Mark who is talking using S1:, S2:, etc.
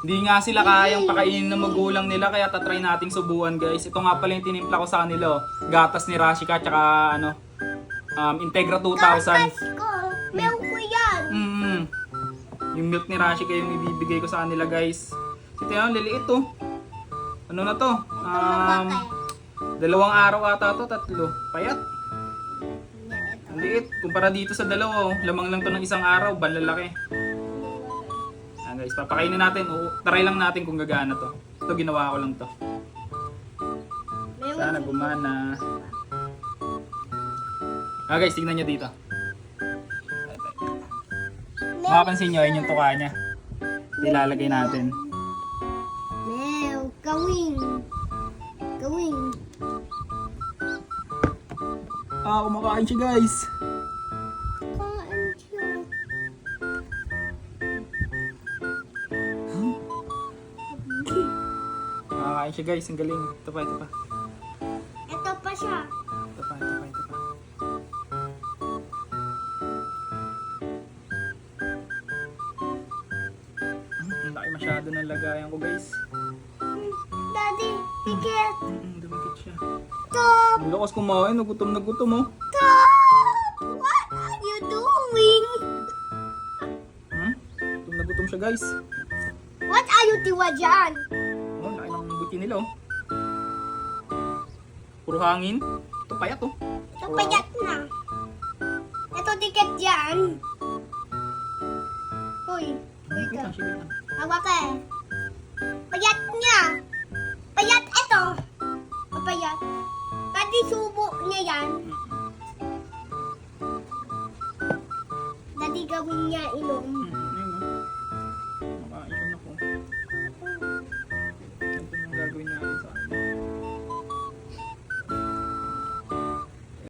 S1: Hindi nga sila kayang pakainin ng magulang nila kaya tatry nating subuan guys. Ito nga pala yung tinimpla ko sa kanila. Gatas ni Rashika tsaka ano, Integra 2000.
S2: Ko, milk ko yan.
S1: Yung milk ni Rashika yung ibibigay ko sa kanila guys. Ito yan, liliit to. Ano na to? 2 araw ata to, 3. Payat. Ang liit. Kumpara dito sa 2, lamang lang to ng 1 araw, balalaki. Guys, papakainin natin. Try lang natin kung gagana to. Ito, ginawa ko lang to. Sana gumana. Guys, tignan nyo dito. Makapansin nyo, yun yung tuka niya. Ilalagay natin.
S2: Gawing.
S1: Kumakain siya guys. Kumakain siya guys, ang galing. Ito pa.
S2: Ito pa siya.
S1: Ito pa. Ang laki masyado ng lagayan ko guys.
S2: Daddy, pikit.
S1: Dumikit siya.
S2: Stop.
S1: Ang lakas kumain, nagutom oh.
S2: Stop. What are you doing?
S1: Nagutom siya guys.
S2: What are you tiwa dyan?
S1: Oh, laki ng buti nila oh. Puro hangin. Ito payat oh.
S2: Ito payat na. Ito tiket dyan. Uy.
S1: Sige lang.
S2: Hawak ka eh. Payat niya. Payat ito. Payat. Pati subo niya yan. Dati gawin niya inom.